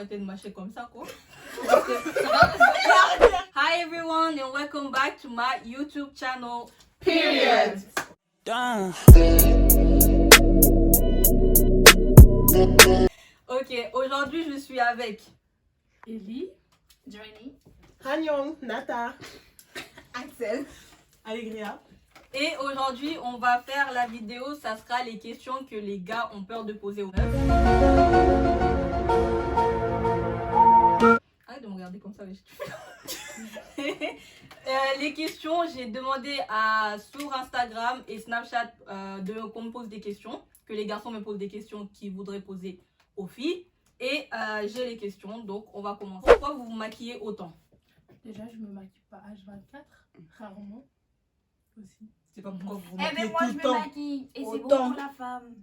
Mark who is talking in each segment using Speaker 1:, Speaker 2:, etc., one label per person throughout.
Speaker 1: arrêter de mâcher comme ça, quoi. Hi everyone and welcome back to my YouTube channel.
Speaker 2: Period.
Speaker 1: Ok, aujourd'hui je suis avec
Speaker 2: Ellie,
Speaker 3: Johnny,
Speaker 4: Hanyong, Nata,
Speaker 3: Axel,
Speaker 4: Allegria.
Speaker 1: et aujourd'hui on va faire la vidéo, ça sera les questions que les gars ont peur de poser aux meufs. Arrête de me regarder comme ça, les questions, j'ai demandé sur Instagram et Snapchat qu'on me pose des questions, que les garçons me posent des questions qu'ils voudraient poser aux filles. Et j'ai les questions, donc on va commencer. Pourquoi vous vous maquillez autant?
Speaker 2: déjà je me maquille pas H24, rarement aussi.
Speaker 4: C'est pas pourquoi vous
Speaker 3: eh
Speaker 4: maquillez
Speaker 3: ben moi
Speaker 4: tout
Speaker 3: je
Speaker 4: le
Speaker 3: me
Speaker 4: temps.
Speaker 3: maquille et c'est bon
Speaker 4: Autant.
Speaker 3: pour la femme.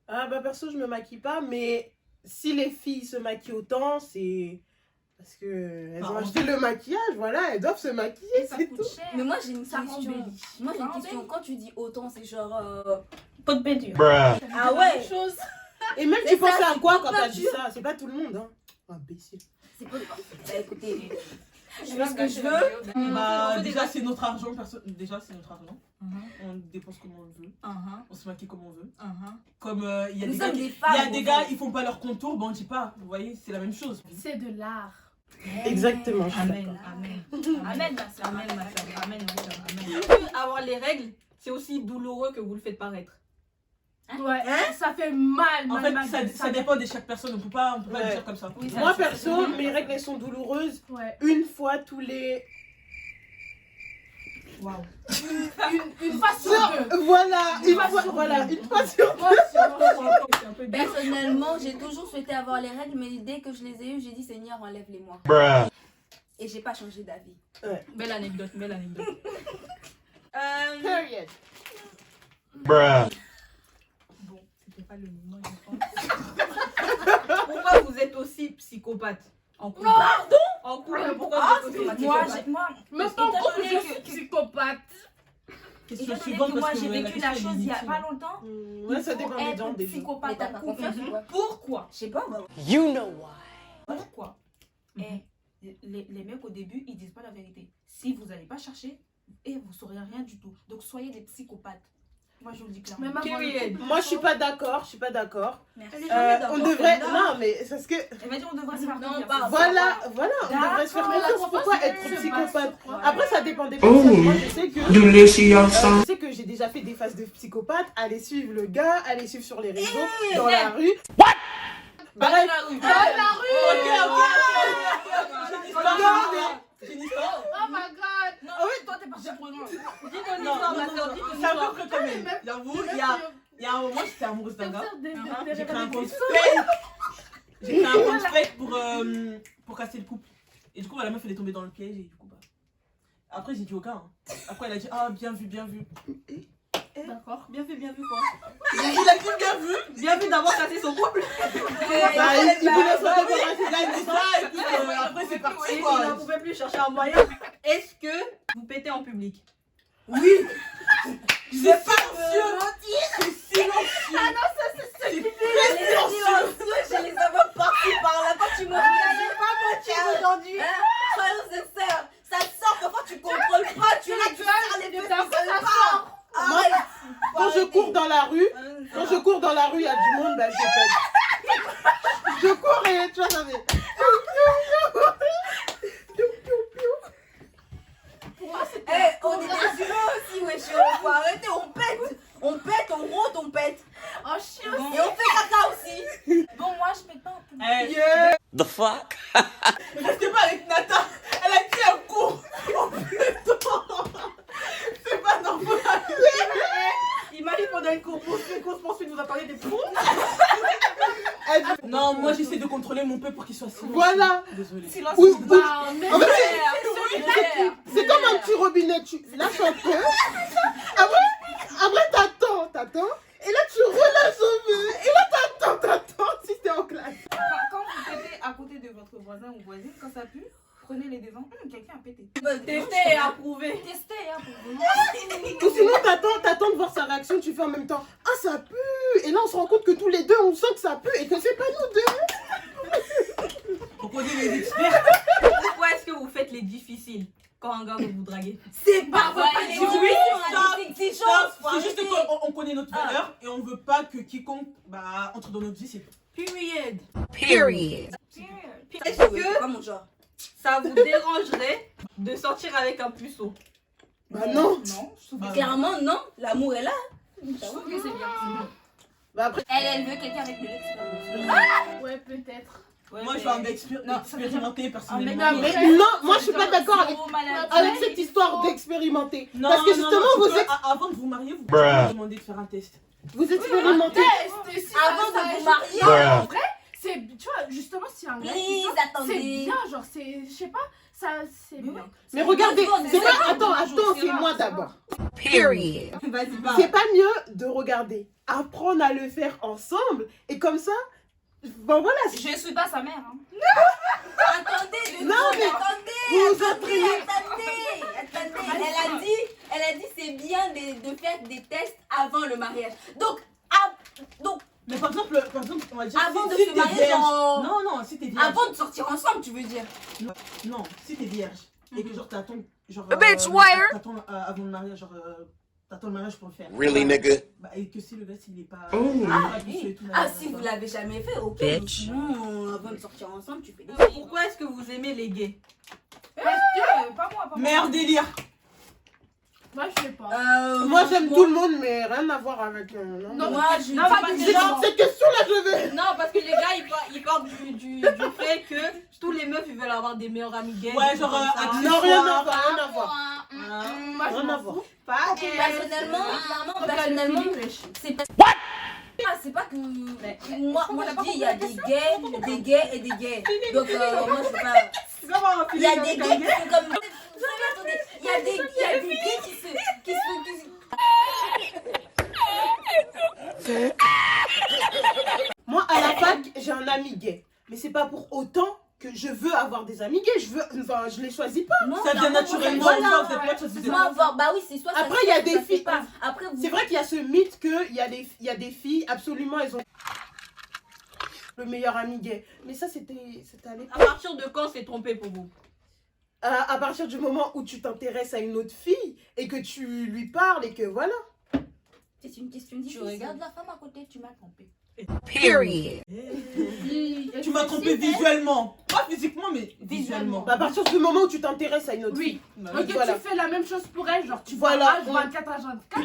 Speaker 4: Ah bah perso je me maquille pas, mais si les filles se maquillent autant, c'est parce que elles ont acheté le maquillage, voilà, elles doivent se maquiller,
Speaker 3: Ça
Speaker 4: c'est
Speaker 3: coûte
Speaker 4: tout.
Speaker 3: cher.
Speaker 5: Mais moi j'ai une
Speaker 3: Ça
Speaker 5: question.
Speaker 3: embellit.
Speaker 5: Moi j'ai
Speaker 3: Ça
Speaker 5: une question.
Speaker 3: embellit.
Speaker 5: Quand tu dis autant, c'est genre.
Speaker 3: Pas de peinture.
Speaker 5: Ah ouais.
Speaker 2: Chose.
Speaker 4: Et même
Speaker 5: C'est
Speaker 4: tu penses
Speaker 5: ça,
Speaker 4: à
Speaker 5: c'est
Speaker 4: quoi
Speaker 5: pas
Speaker 4: quand t'as dit
Speaker 5: peinture.
Speaker 4: ça? C'est pas tout le monde, hein. Imbécile.
Speaker 5: C'est pas. Bah écoutez, je
Speaker 3: Je
Speaker 5: fais
Speaker 3: vais
Speaker 5: ce que je veux.
Speaker 1: On fait des
Speaker 6: Déjà c'est notre argent, déjà c'est notre argent.
Speaker 1: Mhm,
Speaker 6: On dépense comme on le veut,
Speaker 1: mhm,
Speaker 6: on se maquille comme on veut.
Speaker 1: mhm.
Speaker 6: Comme il y a
Speaker 5: Nous
Speaker 6: des gars,
Speaker 5: sommes des
Speaker 6: il y
Speaker 5: femmes.
Speaker 6: a des gars, ils font pas leur contour, bon on dit pas, vous voyez, c'est la même chose.
Speaker 2: C'est de l'art.
Speaker 4: Exactement, je suis
Speaker 1: Amen,
Speaker 4: d'accord.
Speaker 1: amen.
Speaker 3: Amen ma soeur.
Speaker 1: Amen, ma soeur. Amen, ma soeur. Amen. Avoir les règles, c'est aussi douloureux que vous le faites paraître.
Speaker 2: Ouais, ça fait mal.
Speaker 6: En
Speaker 2: mal,
Speaker 6: fait,
Speaker 2: mal,
Speaker 6: ça dépend de chaque personne, on peut pas
Speaker 4: Ouais.
Speaker 6: dire comme ça.
Speaker 3: Oui, ça,
Speaker 4: Moi
Speaker 3: c'est-
Speaker 4: perso, mes règles elles sont douloureuses
Speaker 2: Ouais.
Speaker 4: une fois tous les...
Speaker 6: Waouh.
Speaker 2: Une fois sur deux.
Speaker 4: Voilà, une
Speaker 2: fois
Speaker 4: fois,
Speaker 2: sur
Speaker 4: voilà,
Speaker 2: deux.
Speaker 4: une fois sur deux.
Speaker 1: C'est un peu dur.
Speaker 5: Personnellement, j'ai toujours souhaité avoir les règles, mais dès que je les ai eues, j'ai dit Seigneur, enlève-les-moi. Et j'ai pas changé d'avis.
Speaker 1: Belle anecdote, belle anecdote.
Speaker 4: Period.
Speaker 1: Bon, c'était pas le moment, je pense. Pourquoi vous êtes aussi psychopathe en couple? Pardon? En couple, pourquoi vous êtes aussi
Speaker 3: Moi,
Speaker 1: psychopathe?
Speaker 2: Mais
Speaker 3: étant
Speaker 2: pas beaucoup,
Speaker 3: donné
Speaker 2: je
Speaker 3: que-
Speaker 2: suis psychopathe.
Speaker 6: Question
Speaker 3: étant donné
Speaker 6: suivante
Speaker 3: que moi
Speaker 6: parce que
Speaker 3: j'ai
Speaker 6: la
Speaker 3: vécu la
Speaker 6: question,
Speaker 3: chose il y a
Speaker 6: elle est
Speaker 3: pas
Speaker 6: inutile.
Speaker 3: longtemps,
Speaker 4: Ouais,
Speaker 3: il
Speaker 4: ça
Speaker 3: faut
Speaker 4: dépend des gens
Speaker 3: être
Speaker 4: déjà.
Speaker 5: Mais
Speaker 3: psychopathe
Speaker 5: t'as
Speaker 3: en
Speaker 5: pas
Speaker 3: couple.
Speaker 5: confiance ou quoi?
Speaker 3: Pourquoi?
Speaker 5: Je sais pas, bah.
Speaker 3: Pourquoi? Les mecs au début ils disent pas la vérité. Si vous n'allez pas chercher, et vous saurez rien du tout. Donc soyez des psychopathes. Moi je vous le dis clairement.
Speaker 2: Même avant le
Speaker 1: Period.
Speaker 2: couple.
Speaker 4: Moi je suis pas d'accord, je suis pas d'accord.
Speaker 3: Merci.
Speaker 4: On devrait... Non mais c'est parce que...
Speaker 3: Elle m'a dit on devrait se faire
Speaker 5: Non,
Speaker 3: confiance.
Speaker 5: pas-
Speaker 4: Voilà, on devrait se faire
Speaker 3: D'accord,
Speaker 4: confiance. Pourquoi être
Speaker 2: c'est
Speaker 4: psychopathe?
Speaker 2: pas sur-
Speaker 4: Après ça dépend des personnes. Moi je sais que... je sais que j'ai déjà fait des phases de psychopathe. Aller suivre le gars, aller suivre sur les réseaux, dans la rue.
Speaker 1: Pas
Speaker 4: Bref.
Speaker 1: dans la rue.
Speaker 6: J'ai une histoire.
Speaker 2: Oh my god.
Speaker 3: Non, toi t'es parti pour loin.
Speaker 1: Dis ton
Speaker 6: Non,
Speaker 1: histoire,
Speaker 6: non,
Speaker 1: ma
Speaker 6: non,
Speaker 1: soeur,
Speaker 6: non,
Speaker 1: dis ton
Speaker 6: c'est à peu
Speaker 1: histoire.
Speaker 6: près quand même. J'avoue, il y a un moment, j'étais amoureuse d'un gars. J'ai créé un compte fake. J'ai créé un compte fake pour casser le couple. Et du coup, la meuf elle est tombée dans le piège et du coup, bah. Après, j'ai dit au gars. Hein. Après, elle a dit ah, bien vu, bien vu.
Speaker 2: D'accord.
Speaker 1: Bien vu quoi.
Speaker 6: Il a dit bien vu.
Speaker 1: Bien vu d'avoir cassé son couple.
Speaker 4: Bah, il voulait se débarrasser.
Speaker 6: Il a dit ça et puis après, c'est parti
Speaker 1: Et il
Speaker 6: quoi.
Speaker 1: n'en pouvait plus chercher un moyen. Est-ce que vous pétez en public?
Speaker 6: C'est silencieux. C'est silencieux.
Speaker 5: Je les avais partis par là. Quand tu me regardais pas mentir aujourd'hui. Soyons sincères. Ça sort, parfois tu contrôles pas. Tu es là, tu sors les deux. Ça sort.
Speaker 4: Moi, quand je cours dans la rue, il y a du monde, bah je pète. Je cours et tu vois, ça fait...
Speaker 5: On est des humains aussi, wesh. Faut arrêter, on pète, on rote, on pète.
Speaker 2: Oh chiant.
Speaker 5: Et on fait caca aussi.
Speaker 3: Bon moi je pète pas en public.
Speaker 6: The fuck? Restez pas avec Nata. Elle a dit un coup. Oh putain. C'est pas normal.
Speaker 1: Imagine pendant une course poursuite, vous attendez des poux.
Speaker 6: Non, moi j'essaie de contrôler mon peuple pour qu'il soit silencieux.
Speaker 4: Voilà.
Speaker 6: Désolé.
Speaker 4: Oui, oui.
Speaker 2: Bah, mais
Speaker 4: En fait, c'est comme un petit robinet, tu lâches un peu. Après t'attends. Et là tu relâches un peu. Et là t'attends si t'es en classe.
Speaker 3: Quand vous pétez à côté de votre voisin ou voisine, quand ça pue, prenez les devants. Quelqu'un a pété.
Speaker 1: Tester et approuver.
Speaker 3: Testez hein, pour vous.
Speaker 4: Ou sinon t'attends de voir sa réaction, tu fais en même temps. Ah ça pue. Et là on se rend compte que tous les deux on sent que ça pue et que c'est pas nous deux.
Speaker 6: connaît les experts.
Speaker 1: Pourquoi est-ce que vous faites les difficiles quand un gars veut vous draguer?
Speaker 5: C'est pas
Speaker 6: Ouais,
Speaker 5: les
Speaker 6: oui,
Speaker 5: c'est
Speaker 6: C'est juste qu'on connaît notre valeur et on veut pas que quiconque entre dans notre vie, c'est tout.
Speaker 1: Period. Est-ce que
Speaker 5: pas mon genre.
Speaker 1: ça vous dérangerait de sortir avec un puceau?
Speaker 4: Bah non.
Speaker 6: Bah,
Speaker 5: Clairement, non. L'amour est là.
Speaker 2: Je trouve que c'est bien.
Speaker 4: Bah après,
Speaker 5: Elle veut quelqu'un avec de l'expérience.
Speaker 2: Ouais, peut-être.
Speaker 6: moi, je vais en expérimenter personnellement.
Speaker 2: Non,
Speaker 4: mais non, moi je suis pas d'accord avec cette histoire d'expérimenter.
Speaker 6: Non,
Speaker 4: Parce que
Speaker 6: non,
Speaker 4: justement,
Speaker 6: non,
Speaker 4: vous
Speaker 6: parce que avant de vous marier, vous pouvez demander de faire un test.
Speaker 4: Vous expérimentez.
Speaker 5: Avant de vous marier.
Speaker 2: En vrai, c'est, tu vois, justement, si un gars.
Speaker 5: Please,
Speaker 2: C'est
Speaker 5: attendez.
Speaker 2: bien, genre, c'est, je sais pas, ça, c'est bien.
Speaker 4: Mais regardez, c'est
Speaker 5: pas-
Speaker 4: pas. Attends, c'est moi d'abord.
Speaker 5: Period.
Speaker 6: Vas-y, pas.
Speaker 4: C'est pas mieux de regarder, apprendre à le faire ensemble et comme ça. Bon voilà.
Speaker 3: Je suis pas sa mère. Hein.
Speaker 5: Attendez,
Speaker 4: Non, mais vous entraînez.
Speaker 5: Attendez. Elle a dit c'est bien de faire des tests avant le mariage. Donc,
Speaker 6: Mais par exemple, on va dire.
Speaker 5: avant de
Speaker 6: si
Speaker 5: se
Speaker 6: t'es
Speaker 5: marier,
Speaker 6: vierge-
Speaker 5: genre.
Speaker 6: Non, si t'es vierge.
Speaker 5: Avant de sortir ensemble, tu veux dire.
Speaker 6: Non, si t'es vierge et que genre t'attends. Genre. T'attends avant le mariage, genre. T'attends le mariage pour le faire.
Speaker 7: Really, nigga?
Speaker 6: Bah, et que si le gars, s'il est pas.
Speaker 5: Si vous l'avez jamais fait, ok.
Speaker 7: Bitch.
Speaker 5: Sinon, avant de sortir ensemble, tu fais des
Speaker 1: Pourquoi est-ce que vous aimez les gays?
Speaker 3: Pas moi, pas moi.
Speaker 6: Merde délire.
Speaker 2: Moi, je sais pas.
Speaker 4: Moi j'aime tout le monde, mais rien à voir avec. Non.
Speaker 5: Moi, je
Speaker 1: Non,
Speaker 5: pas
Speaker 1: mais
Speaker 5: de
Speaker 1: déjà-
Speaker 5: genre.
Speaker 4: Cette question-là, je vais.
Speaker 1: Non, parce que les gars, ils partent du fait que tous les meufs, ils veulent avoir des meilleurs amis gays.
Speaker 6: Ouais,
Speaker 1: des
Speaker 6: genre,
Speaker 1: trucs comme ça.
Speaker 4: Non, rien à voir, rien à voir.
Speaker 2: Moi, je
Speaker 4: Rien à
Speaker 2: m'en
Speaker 4: voir.
Speaker 2: fous.
Speaker 1: Pas
Speaker 5: Personnellement, c'est pas. C'est pas que. Moi, je dis, il y a des gays et des gays. Donc, moi, je veux pas. Il y a des gays qui sont comme. Il y a des gays qui se.
Speaker 4: Moi, à la fac, j'ai un ami gay. Mais c'est pas pour autant que je veux avoir des amis gays. Je les choisis pas.
Speaker 5: Non,
Speaker 6: Ça vient naturellement.
Speaker 5: voilà.
Speaker 6: Vous êtes pas choisi.
Speaker 5: Moi, bah oui, c'est soit ça.
Speaker 4: Après, il y a
Speaker 5: ça
Speaker 4: des
Speaker 5: se fait
Speaker 4: filles.
Speaker 5: pas. Après, vous.
Speaker 4: C'est vrai qu'il y a ce mythe qu'il y a des filles, absolument, elles ont le meilleur ami gay. Mais ça, c'était à l'époque.
Speaker 1: À partir de quand c'est trompé pour vous?
Speaker 4: À partir du moment où tu t'intéresses à une autre fille et que tu lui parles et que voilà.
Speaker 5: C'est une question
Speaker 3: Tu
Speaker 5: difficile.
Speaker 3: regardes la femme à côté, tu m'as trompé.
Speaker 7: Period.
Speaker 6: Tu m'as trompé visuellement. Pas physiquement, mais visuellement.
Speaker 4: Bah, à partir du moment où tu t'intéresses à une autre fille.
Speaker 2: Oui. Ok,
Speaker 4: Voilà.
Speaker 2: tu fais la même chose pour elle, genre tu
Speaker 4: Voilà.
Speaker 2: vois H24 à 24.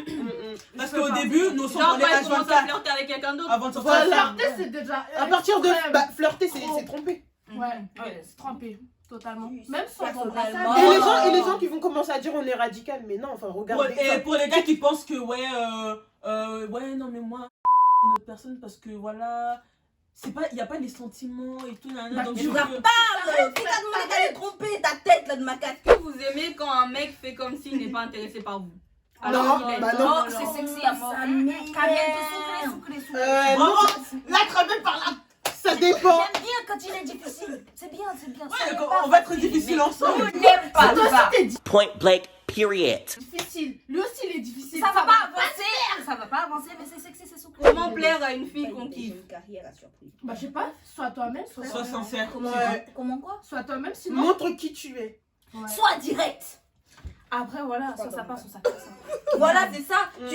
Speaker 6: Parce qu'au début, nos sons
Speaker 1: Genre,
Speaker 6: parlaient
Speaker 1: quand elle commence à
Speaker 6: H24
Speaker 1: flirter avec quelqu'un d'autre.
Speaker 6: avant de sortir.
Speaker 4: Voilà.
Speaker 2: Flirter, c'est déjà.
Speaker 4: À partir de.
Speaker 2: extrême.
Speaker 4: Bah, flirter, c'est tromper.
Speaker 2: Ouais, c'est trempé, totalement.
Speaker 5: Oui,
Speaker 2: Même sans
Speaker 5: personnellement.
Speaker 2: embrassade.
Speaker 4: Et les gens qui vont commencer à dire on est radical, mais non, enfin, regardez.
Speaker 6: Et pour les gars qui pensent que ouais non mais moi une autre personne parce que voilà c'est pas il y a pas les sentiments et tout
Speaker 2: Bah,
Speaker 6: donc
Speaker 2: tu
Speaker 6: je
Speaker 2: vas
Speaker 6: veux-
Speaker 5: Qui t'a demandé d'aller tromper ta tête là de ma casse?
Speaker 1: Est-ce que vous aimez quand un mec fait comme s'il n'est pas intéressé par vous?
Speaker 4: Non,
Speaker 1: qu'il est.
Speaker 4: bah non.
Speaker 3: Oh, c'est sexy à mort.
Speaker 5: Ça
Speaker 3: Caliente,
Speaker 4: Non,
Speaker 6: la travée par là.
Speaker 4: ça dépend.
Speaker 3: J'aime bien quand il est difficile. C'est bien, c'est bien.
Speaker 6: Ouais, on va être difficile ensemble.
Speaker 3: n'aime pas
Speaker 2: Toi
Speaker 3: ça.
Speaker 2: aussi, t'es
Speaker 7: Point blank, period.
Speaker 2: difficile. Lui aussi, il est difficile.
Speaker 3: Ça va pas avancer. Ça va pas avancer, mais c'est sexy, c'est souple.
Speaker 1: Comment plaire à une fille qu'on kiffe?
Speaker 5: Une carrière à surprise.
Speaker 2: Bah, je sais pas, sois toi-même,
Speaker 6: Sois sincère.
Speaker 5: Comment quoi?
Speaker 2: Sois toi-même, sinon.
Speaker 4: Montre qui tu es.
Speaker 2: Ouais.
Speaker 5: Sois direct.
Speaker 3: Après, voilà, soit ça passe ou ça casse.
Speaker 5: Voilà, c'est ça. Tu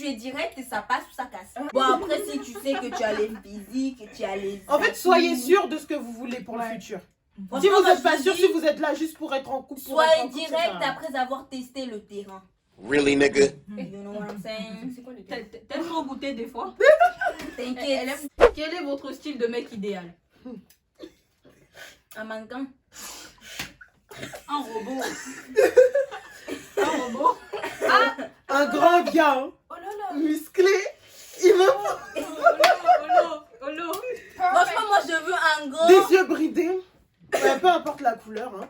Speaker 5: es direct et ça passe ou ça casse. Bon, après, si tu sais que tu as les physiques et tu as les.
Speaker 4: En fait, soyez sûr de ce que vous voulez pour le
Speaker 2: Ouais.
Speaker 4: futur.
Speaker 5: Franchement,
Speaker 4: Si vous
Speaker 5: moi,
Speaker 4: n'êtes
Speaker 5: je
Speaker 4: pas
Speaker 5: vous
Speaker 4: sûr,
Speaker 5: dis,
Speaker 4: si vous êtes là juste pour être en couple, pour être en
Speaker 5: soyez
Speaker 4: couple, ça
Speaker 5: direct
Speaker 4: sert à rien.
Speaker 5: après avoir testé le terrain.
Speaker 7: Really, nigga?
Speaker 5: You know what I'm saying? C'est quoi le terrain?
Speaker 1: T'aimes trop goûter des fois?
Speaker 5: T'inquiète.
Speaker 1: Quel est votre style de mec idéal?
Speaker 5: Un mannequin.
Speaker 1: Un robot. Un robot?
Speaker 4: Un grand gars, hein,
Speaker 3: Oh là là.
Speaker 4: musclé, il me
Speaker 1: Olo.
Speaker 5: Franchement, moi, je veux un gros.
Speaker 4: des yeux bridés, peu importe la couleur hein,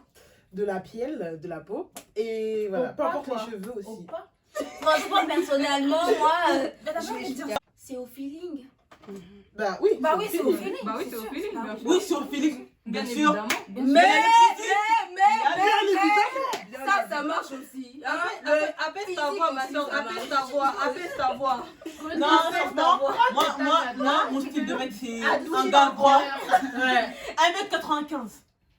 Speaker 4: de la piel, de la peau, et voilà, peu
Speaker 2: Opa,
Speaker 4: importe
Speaker 2: quoi.
Speaker 4: les cheveux aussi.
Speaker 2: Opa.
Speaker 5: Franchement, personnellement, moi,
Speaker 3: Je vais dire.
Speaker 5: c'est au feeling.
Speaker 4: Bah oui,
Speaker 3: Bah oui, c'est au feeling.
Speaker 1: Bah oui, c'est au feeling, bien sûr.
Speaker 6: Oui, sur Félix, bien sûr.
Speaker 1: évidemment.
Speaker 5: Mais,
Speaker 4: bien évidemment.
Speaker 5: ça marche aussi. Hein?
Speaker 1: À peine ta voix, ma soeur. Apaise ta voix. Apaise ta voix.
Speaker 6: Non, moi, mon style de mec, c'est un gars droit. Ouais. 1m95.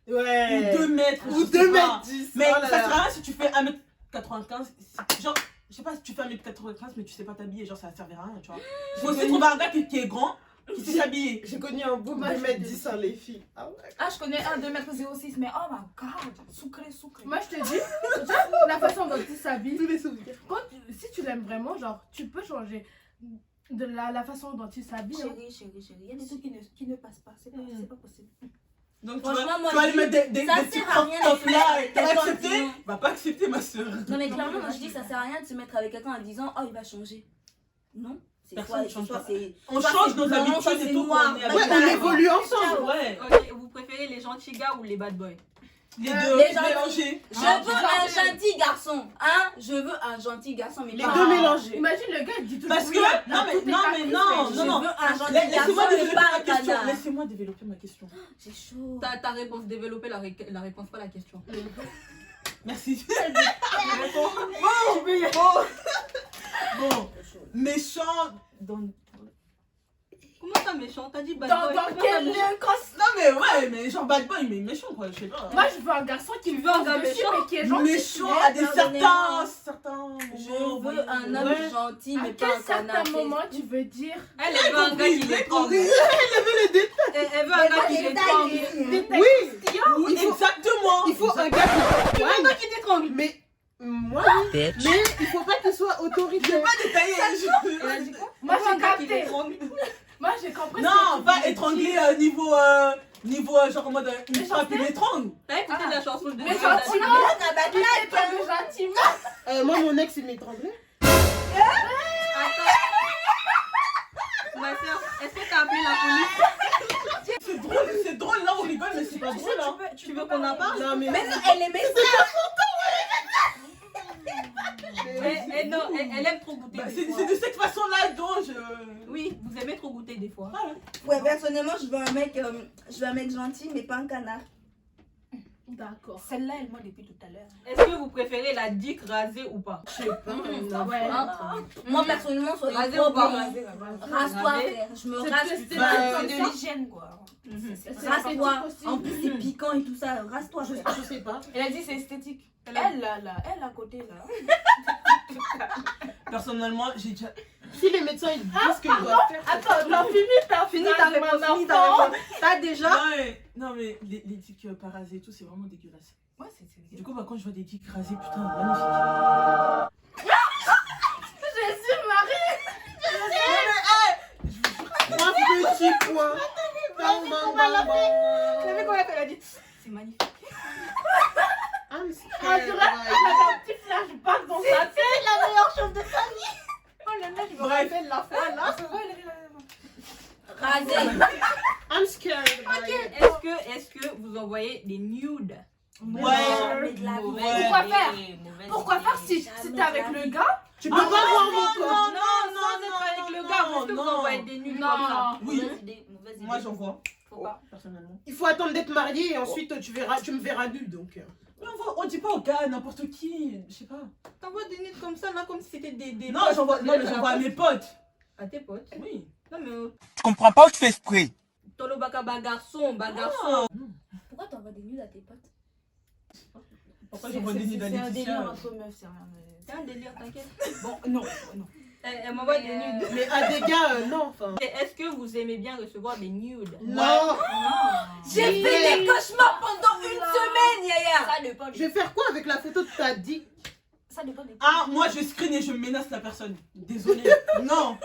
Speaker 4: Ouais.
Speaker 6: Ou 2 mètres.
Speaker 4: Ou
Speaker 6: je sais
Speaker 4: 2
Speaker 6: pas.
Speaker 4: mètres 10.
Speaker 6: Mais
Speaker 4: oh là
Speaker 6: ça
Speaker 4: là.
Speaker 6: sert à rien si tu fais 1m95. Genre, je sais pas si tu fais 1m95, mais tu sais pas t'habiller, genre ça servira à rien, tu vois. Faut aussi trouver un gars qui est grand, qui sait s'habiller.
Speaker 4: J'ai connu un beau de 2 mètres 10 les filles. Ah ouais.
Speaker 3: Ah, je connais un 2m06, mais oh my god, sucré.
Speaker 2: Moi, je te dis, la façon dont tu s'habille,
Speaker 4: Tous les souvenirs.
Speaker 2: si tu l'aimes vraiment, genre, tu peux changer de la façon dont tu s'habille. hein.
Speaker 3: Chérie, il y a des trucs qui ne passent pas, c'est pas possible.
Speaker 6: Donc
Speaker 5: Franchement, moi,
Speaker 6: tu vas
Speaker 5: je
Speaker 6: lui mettre des
Speaker 5: ça
Speaker 6: petits
Speaker 5: sert à rien
Speaker 6: crop
Speaker 5: de
Speaker 6: top
Speaker 5: se
Speaker 6: là,
Speaker 5: mettre
Speaker 6: et t'as
Speaker 5: avec
Speaker 6: accepté?
Speaker 5: quelqu'un,
Speaker 6: Va pas accepter ma soeur.
Speaker 5: Non mais clairement, moi je dis que ça sert à rien de se mettre avec quelqu'un en disant oh il va changer. Non. C'est
Speaker 6: Personne
Speaker 5: soit,
Speaker 6: change
Speaker 5: soit
Speaker 6: pas.
Speaker 5: c'est.
Speaker 6: On
Speaker 5: soit
Speaker 6: change
Speaker 5: c'est
Speaker 6: nos
Speaker 5: blanc, soit
Speaker 6: habitudes
Speaker 5: c'est
Speaker 6: et tout.
Speaker 5: noir.
Speaker 6: on est
Speaker 4: Ouais,
Speaker 6: habitués.
Speaker 4: on évolue ensemble.
Speaker 6: Ouais,
Speaker 1: Ok, vous préférez les gentils gars ou les bad boys?
Speaker 6: les deux
Speaker 5: les gens-
Speaker 6: mélangés.
Speaker 5: Je veux un gentil garçon, hein. Je veux un gentil garçon, mais
Speaker 4: Les
Speaker 5: pas
Speaker 4: deux
Speaker 5: un-
Speaker 4: mélangés.
Speaker 2: Imagine le gars, il dit tout
Speaker 6: Parce
Speaker 2: oui,
Speaker 6: que,
Speaker 2: dans
Speaker 6: non mais
Speaker 2: toutes tes
Speaker 6: non,
Speaker 2: caprices,
Speaker 5: Je
Speaker 6: non.
Speaker 5: veux un gentil
Speaker 6: Laissez-moi
Speaker 5: garçon, mais
Speaker 6: développer
Speaker 5: pas
Speaker 6: ma
Speaker 5: un
Speaker 6: question.
Speaker 5: canard.
Speaker 6: Laissez-moi développer ma question.
Speaker 5: C'est chaud.
Speaker 1: Ta réponse, développer la réponse, pas la question.
Speaker 6: Merci.
Speaker 1: Bon.
Speaker 6: Bon, méchant dans.
Speaker 1: Comment ça méchant? T'as dit bad
Speaker 2: Dans
Speaker 1: boy. Comment
Speaker 2: quel
Speaker 1: ça
Speaker 2: lieu
Speaker 1: méchant?
Speaker 6: Non mais ouais, mais genre bad boy, mais méchant quoi, je sais pas.
Speaker 2: Moi, je veux un garçon qui
Speaker 1: Tu
Speaker 2: me
Speaker 1: veux un
Speaker 2: fonce
Speaker 1: gars
Speaker 2: dessus,
Speaker 1: méchant?
Speaker 2: mais qui est gentil.
Speaker 6: Méchant à des
Speaker 5: Pardonnez-moi.
Speaker 6: certains
Speaker 5: Je
Speaker 6: moments,
Speaker 5: veux un homme
Speaker 6: ouais.
Speaker 5: gentil,
Speaker 2: À
Speaker 5: mais
Speaker 2: quel
Speaker 5: pas un canard.
Speaker 2: certain moment tu veux dire
Speaker 1: Elle veut un gars qui les tremble.
Speaker 6: Oui,
Speaker 1: Elle veut un gars qui les tremble.
Speaker 6: oui, exactement.
Speaker 4: Il faut un gars qui
Speaker 1: Un gars qui t'étrangle.
Speaker 4: Mais moi,
Speaker 7: Bitch.
Speaker 4: mais il faut pas qu'il soit autoritaire.
Speaker 6: Pas détaillé.
Speaker 1: Elle a dit quoi?
Speaker 2: Moi,
Speaker 1: Elle veut un
Speaker 2: j'ai
Speaker 1: gars qui
Speaker 2: capté.
Speaker 1: l'étrangle.
Speaker 2: Moi, j'ai compris.
Speaker 6: Non, pas étrangler niveau genre en mode il frappe, il m'étrangle.
Speaker 1: T'as écouté la chanson de
Speaker 2: Mais
Speaker 1: Dada?
Speaker 2: gentiment, gentiment.
Speaker 4: Moi, mon ex, il m'étranglait.
Speaker 1: Ma soeur, est-ce que t'as appelé la police?
Speaker 6: C'est drôle là, on rigole, mais c'est pas drôle hein.
Speaker 1: Tu veux qu'on en parle?
Speaker 4: Non, mais.
Speaker 5: Mais non, elle aimait ça.
Speaker 1: Non, elle aime trop goûter.
Speaker 6: Bah,
Speaker 1: des
Speaker 6: c'est
Speaker 1: fois.
Speaker 6: de cette façon-là dont je.
Speaker 1: Oui, vous aimez trop goûter des fois.
Speaker 5: Ouais, personnellement, je veux un mec gentil, mais pas un canard.
Speaker 2: D'accord.
Speaker 3: Celle-là, elle ment depuis tout à l'heure.
Speaker 1: Est-ce que vous préférez la dick rasée ou pas?
Speaker 4: Je sais pas. non.
Speaker 2: Ouais.
Speaker 5: Moi, personnellement, sur
Speaker 1: Rasé
Speaker 5: les
Speaker 1: ou pas?
Speaker 5: rase-toi,
Speaker 1: Rasé.
Speaker 5: frère. Je me
Speaker 2: C'est
Speaker 5: rase.
Speaker 2: plus-
Speaker 5: putain.
Speaker 4: Bah,
Speaker 3: C'est de l'hygiène, quoi.
Speaker 5: Rase-toi. En plus, c'est piquant et tout ça. Rase-toi, frère.
Speaker 4: Je sais pas.
Speaker 3: Elle a dit c'est esthétique.
Speaker 1: Elle
Speaker 3: Elle, là, elle à côté, là.
Speaker 6: Personnellement, j'ai déjà.
Speaker 4: Si les médecins ils disent qu'ils doivent faire.
Speaker 2: Attends, non,
Speaker 1: Fini ta réponse, fini ta réponse. T'as déjà?
Speaker 6: Non, mais les dicks pas rasés et tout, c'est vraiment dégueulasse.
Speaker 3: Ouais, c'est
Speaker 6: Du coup, bah, quand je vois des dicks rasés, putain, magnifique.
Speaker 2: Jésus, Marie.
Speaker 4: Trois petits points. Bang, bang, bang, bang.
Speaker 1: T'as vu comment elle a dit? C'est magnifique.
Speaker 4: I'm
Speaker 2: On
Speaker 4: scared,
Speaker 2: dirait
Speaker 4: right?
Speaker 2: elle a un petit flashback dans sa tête.
Speaker 5: la meilleure chose de sa vie.
Speaker 2: Oh, le mec, il me
Speaker 6: Bref.
Speaker 2: rappelle la fois là.
Speaker 5: Rasé.
Speaker 4: I'm scared, right?
Speaker 1: Est-ce que vous envoyez des nudes?
Speaker 6: Ouais.
Speaker 5: Jamais de la vie.
Speaker 2: Pourquoi faire Pourquoi faire si t'es avec le gars?
Speaker 4: Tu peux pas voir mon corps.
Speaker 1: Sans être avec le gars, est-ce que vous envoyez des nudes comme ça?
Speaker 6: Oui,
Speaker 5: Mauvaise idée.
Speaker 6: moi j'en vois.
Speaker 3: Faut pas.
Speaker 6: Personnellement.
Speaker 4: Il faut attendre d'être marié et ensuite tu me verras nu donc.
Speaker 6: Mais on dit pas au gars, n'importe qui, je sais pas.
Speaker 1: T'envoies des nudes comme ça, là, comme si c'était des
Speaker 6: Non, j'envoie à mes potes.
Speaker 1: À tes potes?
Speaker 6: Oui.
Speaker 1: Non, mais
Speaker 7: Je comprends pas où tu fais esprit.
Speaker 1: Tolo baka bagarçon, bagarçon.
Speaker 5: Pourquoi t'envoies des nudes à tes potes?
Speaker 6: Pourquoi j'envoie des nudes à
Speaker 3: C'est un délire
Speaker 6: Laetitia?
Speaker 3: entre meufs, c'est rien.
Speaker 1: C'est un délire, t'inquiète.
Speaker 3: Bon, non.
Speaker 1: Elle m'envoie des nudes.
Speaker 4: Mais à des gars, non, enfin.
Speaker 1: Et est-ce que vous aimez bien recevoir des nudes?
Speaker 4: Non.
Speaker 5: J'ai fait des cauchemars pendant une semaine, Yaya.
Speaker 3: Ça dépend
Speaker 4: Je vais faire quoi avec la photo de ta dick?
Speaker 3: Ça dépend des.
Speaker 6: Ah, moi je screen et je menace la personne. Désolé. Non.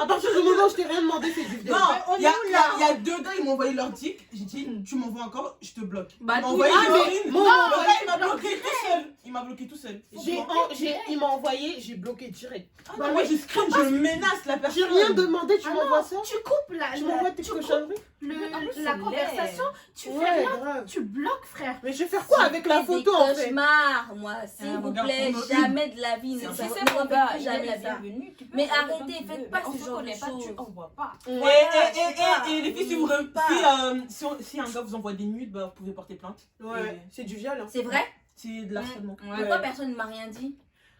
Speaker 4: À partir du moment où je t'ai rien demandé, c'est du
Speaker 6: Non, il y a deux gars, ils m'ont envoyé leur dick. J'ai dit, tu m'envoies encore, je te bloque.
Speaker 1: Bah,
Speaker 6: Il m'a
Speaker 1: tout-
Speaker 6: envoyé
Speaker 4: Ah,
Speaker 6: des
Speaker 4: mais
Speaker 6: screens.
Speaker 4: mon-
Speaker 6: Le gars, il m'a bloqué tout seul. Il m'a bloqué tout seul.
Speaker 4: Il m'a envoyé, j'ai bloqué direct.
Speaker 6: Ah non, moi je screen, je menace la personne.
Speaker 4: J'ai rien demandé, tu
Speaker 2: Ah
Speaker 4: m'envoies
Speaker 2: non,
Speaker 4: ça?
Speaker 2: tu coupes
Speaker 4: Tu m'envoies tes
Speaker 2: tu coupes
Speaker 4: cochonneries?
Speaker 2: la conversation, tu fais
Speaker 4: Ouais,
Speaker 2: rien,
Speaker 4: grave.
Speaker 2: tu bloques, frère.
Speaker 4: Mais je vais faire quoi avec la photo en fait?
Speaker 5: Cauchemar, moi, s'il vous
Speaker 6: regarde,
Speaker 5: plaît,
Speaker 6: pour nous,
Speaker 5: jamais de la vie. Ne
Speaker 3: Si
Speaker 5: ne
Speaker 3: c'est
Speaker 5: refaites
Speaker 3: mon gars,
Speaker 5: plus jamais ça.
Speaker 3: bienvenue, tu peux
Speaker 5: Mais
Speaker 3: faire
Speaker 5: arrêtez,
Speaker 3: autant que tu
Speaker 5: faites
Speaker 3: veux,
Speaker 5: pas
Speaker 3: mais
Speaker 5: ce
Speaker 3: on se
Speaker 5: genre de
Speaker 3: connaît pas,
Speaker 5: choses.
Speaker 3: tu envoies pas.
Speaker 6: Et les filles, si vous si un gars vous envoie des nudes, bah, vous pouvez porter plainte.
Speaker 4: Ouais, c'est du viol. Hein.
Speaker 5: C'est vrai?
Speaker 6: C'est de l'harcèlement.
Speaker 5: Pourquoi personne ne m'a rien dit?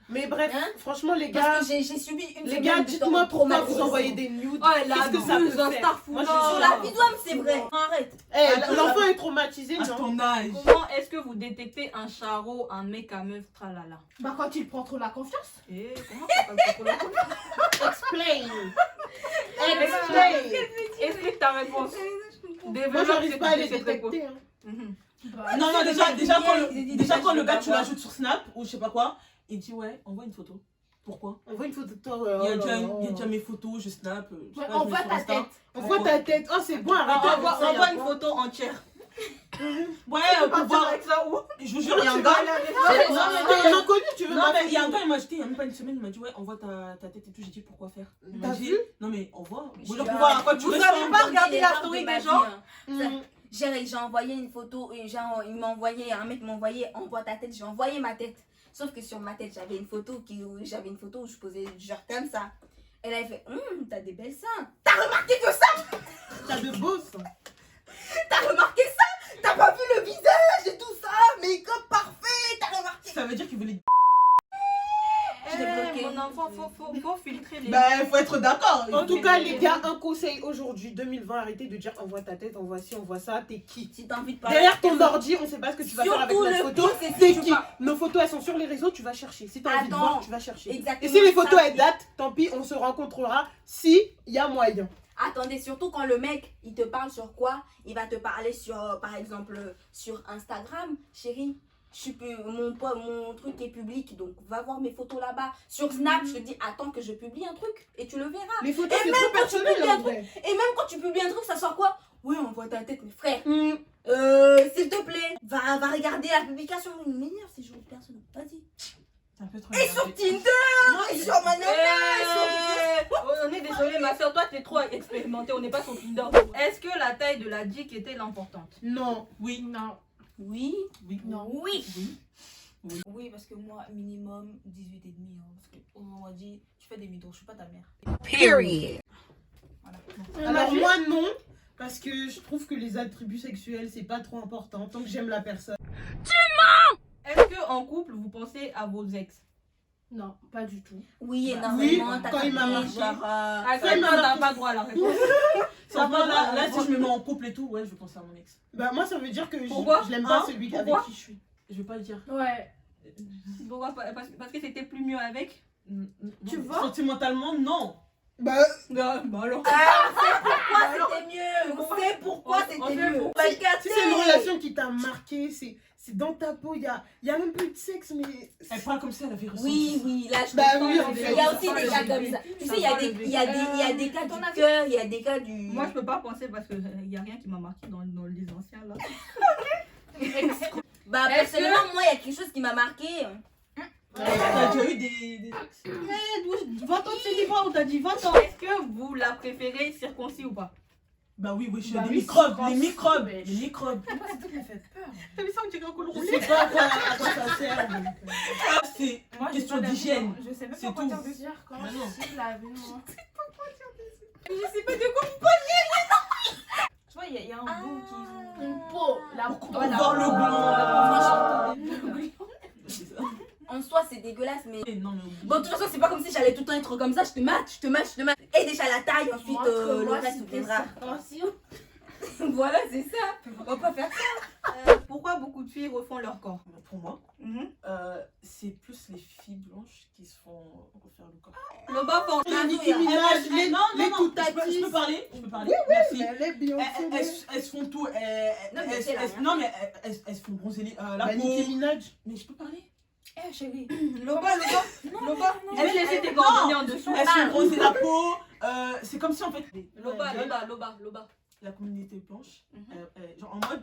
Speaker 4: Mais bref,
Speaker 5: Hein?
Speaker 4: franchement, les gars,
Speaker 5: Parce que j'ai subi une
Speaker 4: les
Speaker 5: semaine
Speaker 4: gars,
Speaker 5: de
Speaker 4: dites-moi
Speaker 5: temps
Speaker 4: pourquoi vous
Speaker 5: traumatisant.
Speaker 4: envoyez des nudes.
Speaker 1: Oh, elle a
Speaker 4: Qu'est-ce que ça peut
Speaker 1: abuse, un
Speaker 4: faire?
Speaker 1: star
Speaker 4: Moi, je
Speaker 1: foulard.
Speaker 4: suis
Speaker 5: Sur la vie d'homme, c'est vrai. Arrête.
Speaker 4: Eh, l'enfant est traumatisé,
Speaker 6: À
Speaker 4: non?
Speaker 6: ton âge.
Speaker 1: Comment est-ce que vous détectez un charo, un mec à meuf, tralala?
Speaker 2: Bah, quand il prend trop la confiance.
Speaker 1: Eh, comment ça passe pour le coup?
Speaker 4: Explain.
Speaker 1: Explain.
Speaker 4: Explain.
Speaker 1: Explique ta réponse.
Speaker 4: Moi,
Speaker 1: Développe
Speaker 4: j'arrive pas à les
Speaker 1: cette réponse.
Speaker 4: détecter. Hein.
Speaker 1: Mhm.
Speaker 2: Bah,
Speaker 6: Non, non, déjà quand le gars, tu
Speaker 1: voir.
Speaker 6: l'ajoutes sur Snap ou je sais pas quoi, il dit ouais, envoie une photo. Pourquoi?
Speaker 4: On voit une photo de toi.
Speaker 6: Il y a déjà mes photos, je snap. je sais
Speaker 2: ouais,
Speaker 6: pas,
Speaker 2: on
Speaker 6: je mets
Speaker 2: voit
Speaker 6: sur
Speaker 2: ta
Speaker 6: Insta.
Speaker 2: tête.
Speaker 4: On voit ta tête. Oh, c'est bon, arrêtez. avec ça, y a
Speaker 1: Envoie une
Speaker 4: quoi.
Speaker 1: photo entière.
Speaker 6: Ouais, pour
Speaker 1: Partir
Speaker 6: voir.
Speaker 1: avec ça où?
Speaker 6: Je vous jure, il y a un
Speaker 4: Tu
Speaker 6: gars.
Speaker 4: vas aller avec ça. Non, mais t'es un inconnu, tu veux
Speaker 6: Non,
Speaker 4: ma
Speaker 6: mais il y a un
Speaker 4: photo.
Speaker 6: gars, il m'a acheté il y a même pas une semaine, il m'a dit ouais, envoie ta tête et tout. J'ai dit pourquoi faire? Il m'a
Speaker 4: T'as
Speaker 6: dit
Speaker 4: vu?
Speaker 6: non, mais envoie.
Speaker 5: Je
Speaker 6: Moi,
Speaker 5: suis
Speaker 6: pour voir à quoi tu
Speaker 1: Vous
Speaker 6: ressembles.
Speaker 1: savez pas regarder la story des gens?
Speaker 4: Mhm.
Speaker 5: J'ai envoyé une photo, et il m'a envoyé, un mec m'a envoyé, envoie ta tête, j'ai envoyé ma tête. Sauf que sur ma tête, j'avais une photo où je posais genre comme ça. Elle avait fait, t'as des belles seins. T'as remarqué que ça?
Speaker 4: T'as de beaux seins.
Speaker 5: T'as remarqué ça? T'as pas vu le visage et tout ça? Make-up parfait, t'as remarqué?
Speaker 6: Ça veut dire qu'il voulait.
Speaker 5: Je l'ai bloqué.
Speaker 1: Mon enfant, faut filtrer les.
Speaker 6: Bah, il faut être d'accord.
Speaker 4: En tout cas, les gars, un conseil aujourd'hui, 2020, arrêtez de dire envoie ta tête, envoie ci, envoie ça, t'es qui?
Speaker 5: Si t'as envie de parler.
Speaker 4: Derrière ton ordi, on sait pas ce que tu vas faire avec
Speaker 5: Surtout
Speaker 4: notre
Speaker 5: le
Speaker 4: photo.
Speaker 5: pire, c'est
Speaker 4: T'es
Speaker 5: si tu
Speaker 4: qui?
Speaker 5: vas-
Speaker 4: Nos photos, elles sont sur les réseaux, tu vas chercher. Si t'as envie de
Speaker 5: Attends.
Speaker 4: voir, tu vas chercher.
Speaker 5: Exactement.
Speaker 4: Et si les photos,
Speaker 5: ça.
Speaker 4: elles datent, tant pis, on se rencontrera si il y a moyen.
Speaker 5: Attendez, surtout quand le mec, il te parle sur quoi? Il va te parler sur, par exemple, sur Instagram. Chérie, je suis plus, mon truc est public, donc va voir mes photos là-bas. Sur Snap, je te dis, attends que je publie un truc et tu le verras.
Speaker 4: Les photos,
Speaker 5: Et
Speaker 4: c'est
Speaker 5: même
Speaker 4: trop
Speaker 5: quand tu
Speaker 4: personnel
Speaker 5: publies
Speaker 4: en
Speaker 5: un
Speaker 4: vrai.
Speaker 5: Et même quand tu publies un truc, ça sort quoi? Oui, on voit ta tête, mais frère.
Speaker 4: Hmm.
Speaker 5: S'il te plaît, va regarder la publication. Il m'énerve ces jours de personnes. Vas-y.
Speaker 6: C'est un peu trop
Speaker 5: Et sur
Speaker 6: énervé.
Speaker 5: Tinder, et sur Manana,
Speaker 1: On est désolé, ma soeur, toi t'es trop expérimentée, on n'est pas sur Tinder. Est-ce que la taille de la dick était l'importante?
Speaker 4: Non.
Speaker 6: Oui.
Speaker 2: Non.
Speaker 5: Oui.
Speaker 6: Oui.
Speaker 2: Non.
Speaker 5: Oui.
Speaker 6: Oui.
Speaker 3: Oui, parce que moi, minimum 18 et demi. Hein, parce qu'on m'a dit, tu fais des mythos, je suis pas ta mère.
Speaker 5: Period.
Speaker 4: Alors moi, non. Parce que je trouve que les attributs sexuels, c'est pas trop important. Tant que j'aime la personne.
Speaker 1: Est-ce que en couple, vous pensez à vos ex?
Speaker 2: Non, pas du tout.
Speaker 5: Oui,
Speaker 4: Oui,
Speaker 5: énormément.
Speaker 4: quand il m'a marqué.
Speaker 5: Genre,
Speaker 1: Ah,
Speaker 4: Ça,
Speaker 1: ça,
Speaker 4: il m'a
Speaker 1: t'as
Speaker 4: marqué.
Speaker 1: pas droit à la réponse.
Speaker 6: Franchement, là, si je me mets en couple et tout, ouais, je vais penser à mon ex.
Speaker 4: Bah moi, ça veut dire que
Speaker 1: Pourquoi
Speaker 4: je l'aime pas
Speaker 1: Hein
Speaker 4: celui
Speaker 1: Pourquoi
Speaker 4: avec qui je suis.
Speaker 6: Je vais pas le dire.
Speaker 2: Ouais.
Speaker 1: Pourquoi? Parce que c'était plus mieux avec?
Speaker 2: Tu
Speaker 6: Non,
Speaker 2: vois?
Speaker 6: sentimentalement, non.
Speaker 4: Bah,
Speaker 1: Bah alors.
Speaker 5: pourquoi c'était mieux? On sait pourquoi
Speaker 1: on
Speaker 5: c'était
Speaker 1: sait
Speaker 5: mieux.
Speaker 1: pourquoi.
Speaker 5: Bah,
Speaker 4: si c'est une relation qui t'a marqué, c'est dans ta peau, il y a même plus de sexe, mais...
Speaker 6: Elle parle comme si elle avait ressenti.
Speaker 5: Oui, oui, là je
Speaker 4: Bah
Speaker 5: comprends.
Speaker 4: oui, en fait.
Speaker 5: Il y a aussi
Speaker 1: Ça
Speaker 5: des
Speaker 1: va
Speaker 5: cas
Speaker 1: lever.
Speaker 5: comme ça. Tu
Speaker 1: Ça
Speaker 5: sais, il y a
Speaker 1: va
Speaker 5: des,
Speaker 1: lever.
Speaker 5: il y a des, il y a des cas du cœur, il y a des cas du.
Speaker 1: Moi je peux pas penser parce qu'il n'y a rien qui m'a marqué dans les anciens là.
Speaker 5: Bah,
Speaker 1: Est-ce
Speaker 5: personnellement, moi, il y a quelque chose qui m'a marqué.
Speaker 6: T'as déjà eu des ex?
Speaker 1: 20 ans de célibat, on t'a dit 20 ans. Est-ce que vous la préférez circoncis ou pas?
Speaker 6: Bah oui, oui,
Speaker 2: Bah
Speaker 6: les
Speaker 2: oui,
Speaker 6: microbes,
Speaker 2: c'est
Speaker 6: les microbes,
Speaker 2: mais-
Speaker 6: les microbes.
Speaker 3: Moi, c'est tout qui me fait peur.
Speaker 1: T'as vu ça, on dirait un col
Speaker 4: Je
Speaker 1: roulé.
Speaker 4: sais pas à quoi ça sert. donc,
Speaker 6: Ah, c'est
Speaker 3: Moi, j'ai
Speaker 6: question
Speaker 3: pas d'avis,
Speaker 6: d'hygiène.
Speaker 3: hein. Je sais même
Speaker 6: C'est
Speaker 3: pas quoi
Speaker 6: tout.
Speaker 3: dire dessus.
Speaker 2: Dire quand
Speaker 6: Bah non.
Speaker 2: je l'avais, moi.
Speaker 1: Je sais pas de quoi.
Speaker 3: Tu vois, il y a un goût qui.
Speaker 2: Une peau. La
Speaker 6: Pour
Speaker 2: peau.
Speaker 6: voir le blanc.
Speaker 5: En soi, c'est dégueulasse, mais.
Speaker 6: Non, mais
Speaker 5: Bon, de toute façon, c'est pas comme si j'allais tout le temps être comme ça. Je te mate, je te mate, je te mate. Et déjà la taille, ensuite, le
Speaker 2: Montre-moi
Speaker 5: reste
Speaker 2: si t'es
Speaker 5: viendra.
Speaker 2: circoncis.
Speaker 5: Voilà, c'est ça. On va pas faire ça.
Speaker 1: Pourquoi beaucoup de filles refont leur corps?
Speaker 6: pour moi,
Speaker 1: Mhm.
Speaker 6: c'est plus les filles blanches qui se font refaire le corps.
Speaker 1: Le bas fort.
Speaker 4: Les Nicki Minaj, les
Speaker 6: non,
Speaker 4: les
Speaker 6: non, je peux parler, merci.
Speaker 4: les Beyoncé,
Speaker 6: Elles se font tout,
Speaker 5: Non, mais c'est la merde.
Speaker 6: non mais elles se font bronzer la
Speaker 4: bah,
Speaker 6: peau.
Speaker 4: Nicki Minaj.
Speaker 6: Mais je peux parler.
Speaker 3: Eh, chérie.
Speaker 1: Loba. Je vais laisser tes
Speaker 6: Non.
Speaker 1: coordonnées en dessous.
Speaker 6: Elles se font bronzer la peau. C'est comme si en fait
Speaker 1: Loba.
Speaker 6: la communauté blanche,
Speaker 1: Mhm.
Speaker 6: genre en mode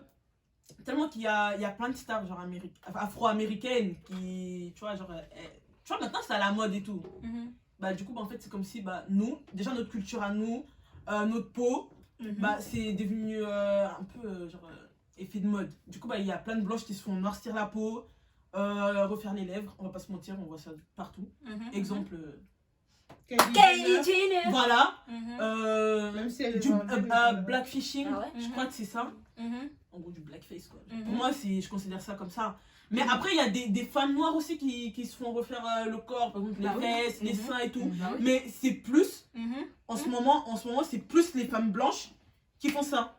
Speaker 6: tellement qu'il y a plein de stars genre afro-américaines qui tu vois genre tu vois maintenant c'est à la mode et tout. Bah du coup bah, en fait c'est comme si bah nous déjà notre culture à nous notre peau bah c'est devenu un peu genre effet de mode. Du coup bah il y a plein de blanches qui se font noircir la peau, refaire les lèvres, on va pas se mentir, on voit ça partout. Exemple
Speaker 5: Kylie Jenner.
Speaker 6: voilà
Speaker 4: Même si elle est
Speaker 6: du
Speaker 4: dans un film,
Speaker 6: blackfishing,
Speaker 5: Ah ouais?
Speaker 6: je crois que c'est ça. En gros du blackface quoi.
Speaker 1: Mhm.
Speaker 6: Pour moi c'est je considère ça comme ça. Mais après, il y a des femmes noires aussi qui se font refaire le corps, par exemple les fesses, les seins et tout. Mais c'est plus, en ce moment, c'est plus les femmes blanches qui font ça.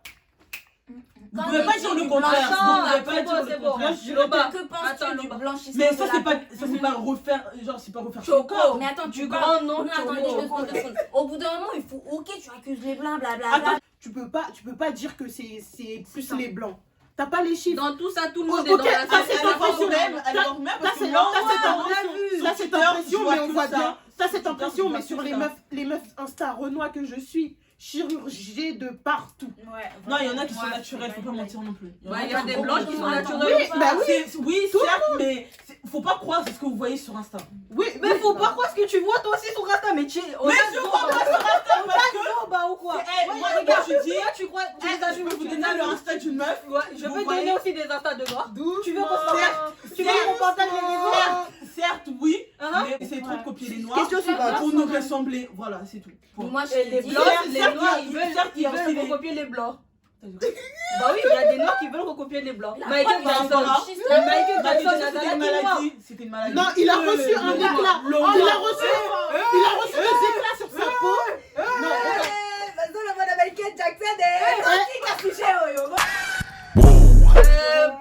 Speaker 6: Vous
Speaker 5: Quand
Speaker 6: pouvez pas
Speaker 5: on
Speaker 6: dire
Speaker 5: dit
Speaker 6: le
Speaker 5: du
Speaker 6: contraire.
Speaker 5: blanchiment,
Speaker 6: Vous pouvez pas dire le
Speaker 1: c'est bon.
Speaker 6: contraire.
Speaker 5: Que penses-tu
Speaker 1: Attends,
Speaker 5: du
Speaker 1: Loba.
Speaker 5: blanchissement
Speaker 6: Mais
Speaker 5: de
Speaker 6: ça,
Speaker 5: la
Speaker 6: c'est pas,
Speaker 5: peau?
Speaker 6: ça, c'est pas refaire, genre, c'est pas refaire son
Speaker 1: Choco.
Speaker 6: corps.
Speaker 5: Mais attends,
Speaker 1: Du
Speaker 5: tu
Speaker 1: grand
Speaker 5: parles.
Speaker 1: nom,
Speaker 5: Non, attendez,
Speaker 1: Choco.
Speaker 5: 2 secondes, 2 secondes. Au bout d'un moment, il faut. Ok, tu accuses les blancs, blablabla.
Speaker 6: Attends,
Speaker 4: Tu peux pas dire que c'est plus les blancs. T'as pas les chiffres.
Speaker 1: Dans tout ça, tout le monde
Speaker 4: Ok,
Speaker 1: est dans la
Speaker 4: ça, c'est
Speaker 6: Elle a
Speaker 4: impression.
Speaker 6: même, elle a
Speaker 4: Ça,
Speaker 6: même,
Speaker 4: ça,
Speaker 6: parce que
Speaker 4: c'est
Speaker 6: moi,
Speaker 4: ça, c'est impression, mais on voit
Speaker 6: ça.
Speaker 4: bien. Ça, c'est
Speaker 6: Sur
Speaker 4: impression,
Speaker 6: Twitter,
Speaker 4: mais
Speaker 6: je
Speaker 4: sur
Speaker 6: vois
Speaker 4: les
Speaker 6: que ça.
Speaker 4: les meufs Insta Renoir que je suis, chirurgée de partout.
Speaker 5: Ouais.
Speaker 6: Non, il y en a qui sont
Speaker 5: Ouais,
Speaker 6: naturels, faut pas mentir non plus.
Speaker 1: Ouais, il y a
Speaker 6: qui
Speaker 1: des
Speaker 6: sont
Speaker 1: blanches qui sont
Speaker 6: naturelles.
Speaker 1: naturelles.
Speaker 4: Oui, bah oui.
Speaker 6: Oui, certes, mais faut pas croire c'est ce que vous voyez sur Insta.
Speaker 4: Oui,
Speaker 1: Mais faut pas croire ce que tu vois toi aussi sur Insta, mais tu es.
Speaker 6: Mais je crois pas sur Insta parce que
Speaker 1: bah ou quoi?
Speaker 6: Eh, moi,
Speaker 1: regarde,
Speaker 6: regarde, je dis,
Speaker 1: toi, tu crois. tu les as
Speaker 6: je
Speaker 1: vus,
Speaker 6: peux vous
Speaker 1: tu les
Speaker 6: donner
Speaker 1: as
Speaker 6: le
Speaker 1: vus.
Speaker 6: Insta d'une meuf.
Speaker 1: Ouais, je
Speaker 6: Vous
Speaker 1: peux
Speaker 6: voyez.
Speaker 1: donner aussi des Insta de gars. Tu veux qu'on
Speaker 6: Certes,
Speaker 1: tu veux qu'on partage les réseaux?
Speaker 6: certes, oui,
Speaker 1: Hein?
Speaker 6: mais essayez trop de copier les noirs
Speaker 1: Question suivante.
Speaker 6: pour nous ressembler. Voilà, c'est tout. Point.
Speaker 5: Moi, je
Speaker 1: Et
Speaker 5: te
Speaker 1: les
Speaker 5: dis.
Speaker 1: blancs, les
Speaker 6: certes,
Speaker 1: noirs,
Speaker 6: il
Speaker 1: ils
Speaker 6: y a-
Speaker 1: veulent,
Speaker 6: certes, il y a aussi les-
Speaker 1: recopier les blancs. Bah oui, il y a des noirs qui veulent recopier les blancs.
Speaker 5: La
Speaker 1: Michael
Speaker 5: preuve,
Speaker 1: Jackson.
Speaker 5: blanchisse,
Speaker 1: Mais
Speaker 5: là.
Speaker 1: Michael
Speaker 6: Bah,
Speaker 1: Jackson,
Speaker 6: déjà,
Speaker 1: il y a
Speaker 6: c'était une
Speaker 1: des noirs.
Speaker 6: maladie. C'était une maladie.
Speaker 4: non, il a reçu un éclat. Il a reçu des éclats sur sa peau. Non, regarde.
Speaker 5: Michael Jackson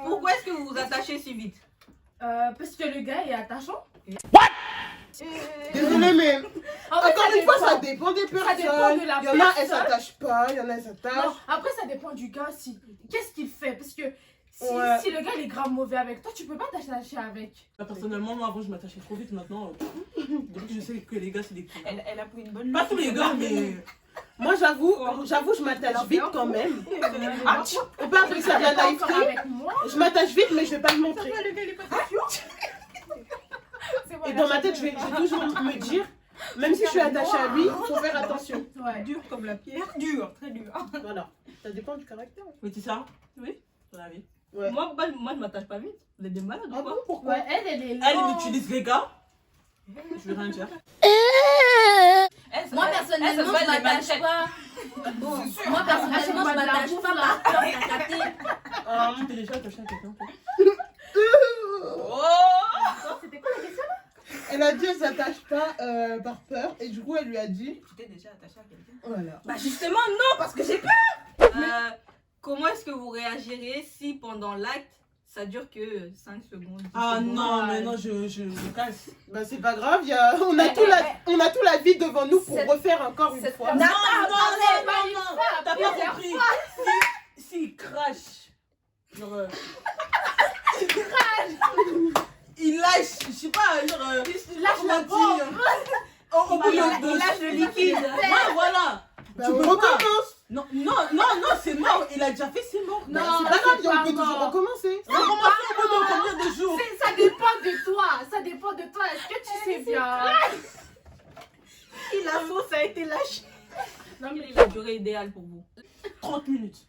Speaker 1: Pourquoi est-ce que vous vous attachez si vite?
Speaker 2: Parce que le gars est attachant.
Speaker 4: Désolé, mais
Speaker 2: En fait,
Speaker 4: encore une fois, ça
Speaker 2: dépend.
Speaker 4: dépend des
Speaker 2: dépend
Speaker 4: personnes.
Speaker 2: de la
Speaker 4: Il y en a, elles
Speaker 2: personne.
Speaker 4: s'attachent pas, il y en a, elles s'attachent.
Speaker 2: Non, après, ça dépend du gars. Qu'est-ce qu'il fait? Parce que
Speaker 4: Ouais.
Speaker 2: si le gars il est grave mauvais avec toi, tu peux pas t'attacher avec.
Speaker 6: Personnellement, moi avant je m'attachais trop vite. Maintenant, depuis que je sais que les gars c'est des cons.
Speaker 3: Elle a pris une bonne
Speaker 6: Pas tous les gars, mais.
Speaker 4: Moi, j'avoue, je m'attache vite quand même. On parle de ça de la
Speaker 2: T'es pas
Speaker 4: naïveté.
Speaker 2: encore avec moi.
Speaker 4: Je m'attache vite, mais je vais pas le montrer.
Speaker 2: C'est bon,
Speaker 4: Et
Speaker 2: il
Speaker 4: dans
Speaker 2: a
Speaker 4: ma tête, je vais toujours me dire, même si je suis attachée à lui, il faut faire attention.
Speaker 2: Ouais.
Speaker 1: Dur comme la pierre.
Speaker 3: Dur, très dur.
Speaker 4: Voilà. Ça dépend du caractère.
Speaker 6: Mais c'est ça? Oui, dans la vie.
Speaker 4: Ouais.
Speaker 1: Moi, je m'attache pas vite. Vous êtes des malades ou
Speaker 4: Ah
Speaker 1: quoi?
Speaker 4: bon, pourquoi?
Speaker 2: Ouais, elle est
Speaker 6: Elle
Speaker 2: lente.
Speaker 6: utilise les gars. Je vais rien dire.
Speaker 5: Moi, personnellement, je m'attache pas. Bon, moi, personnellement, je m'attache pas par peur, t'as capté?
Speaker 6: Tu t'es déjà attaché à quelqu'un, toi?
Speaker 2: C'était quoi la question?
Speaker 4: Elle a dit, elle s'attache pas par peur. Et du coup, elle lui a dit,
Speaker 3: Tu t'es déjà attaché à quelqu'un?
Speaker 4: voilà.
Speaker 1: Bah justement non, parce que j'ai peur. Comment est-ce que vous réagirez si pendant l'acte, ça dure que 5 secondes 10
Speaker 6: Ah
Speaker 1: secondes.
Speaker 6: non, mais non, je me casse.
Speaker 4: Bah, c'est pas grave, on a tout la vie devant nous pour refaire encore une fois.
Speaker 6: Non,
Speaker 2: non,
Speaker 6: t'as pas compris. S'il crache, genre. Il lâche, je sais pas, genre.
Speaker 2: Il lâche
Speaker 6: comment
Speaker 2: la
Speaker 6: dire, au bout
Speaker 1: Il lâche le liquide.
Speaker 6: Ouais, voilà.
Speaker 4: Bah,
Speaker 6: Tu
Speaker 4: on
Speaker 6: peux
Speaker 4: recommence.
Speaker 6: Non, c'est mort. Il a déjà fait, c'est mort.
Speaker 2: Non,
Speaker 4: C'est pas grave,
Speaker 2: c'est
Speaker 4: on
Speaker 2: pas
Speaker 4: peut toujours
Speaker 2: mort.
Speaker 4: recommencer.
Speaker 6: Recommencer au bout de combien de jours?
Speaker 2: Ça dépend de toi. Ça dépend de toi. Est-ce que tu sais bien?
Speaker 1: Si la sauce a été lâchée.
Speaker 2: Non, mais
Speaker 1: Quelle est la durée idéale pour vous?
Speaker 6: 30 minutes.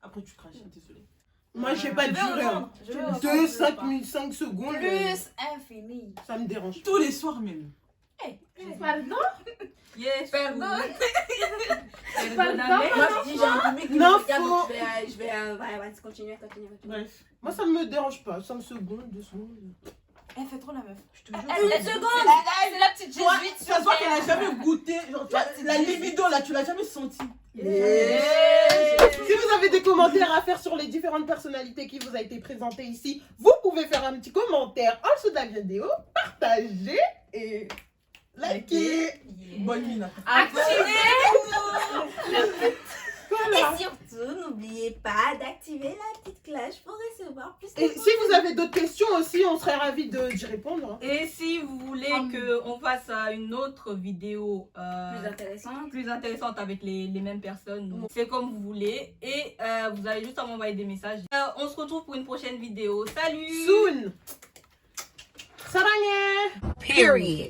Speaker 6: Après, tu craches, désolé.
Speaker 4: Moi, je sais pas durer. Hein.
Speaker 5: Je veux entendre.
Speaker 4: 2, 5 minutes, 5 secondes.
Speaker 5: Plus infini.
Speaker 4: Ça me dérange.
Speaker 6: Tous les soirs même.
Speaker 2: pardon?
Speaker 1: Yes.
Speaker 5: Pardon.
Speaker 2: Pardon.
Speaker 5: Moi, je dis, j'ai un public qui
Speaker 4: Non,
Speaker 5: me regarde,
Speaker 4: faut-
Speaker 5: donc je vais, ouais, continuer.
Speaker 6: Bref.
Speaker 4: Moi, ça me dérange pas. 5 secondes, 2 secondes.
Speaker 3: Elle fait trop la meuf. Je te jure.
Speaker 5: Une seconde.
Speaker 3: C'est la petite
Speaker 6: Toi,
Speaker 3: jésuite.
Speaker 6: ça se voit qu'elle a jamais goûté. Genre, tu vois, la libido là, tu l'as jamais senti.
Speaker 4: Si vous avez des commentaires à faire sur les différentes personnalités qui vous a été présentées ici, vous pouvez faire un petit commentaire en dessous de la vidéo, partager et liker.
Speaker 6: Bonne mine.
Speaker 5: Et surtout, n'oubliez pas d'activer la petite cloche pour recevoir plus de
Speaker 4: Et si vous avez d'autres questions aussi, on serait ravis d'y répondre. Hein.
Speaker 1: Et si vous voulez qu'on fasse une autre vidéo
Speaker 5: plus intéressante.
Speaker 1: plus intéressante avec les mêmes personnes, c'est comme vous voulez. Et vous allez juste m'envoyer des messages. On se retrouve pour une prochaine vidéo. Salut!
Speaker 4: Soon! Saranghe!
Speaker 5: Period.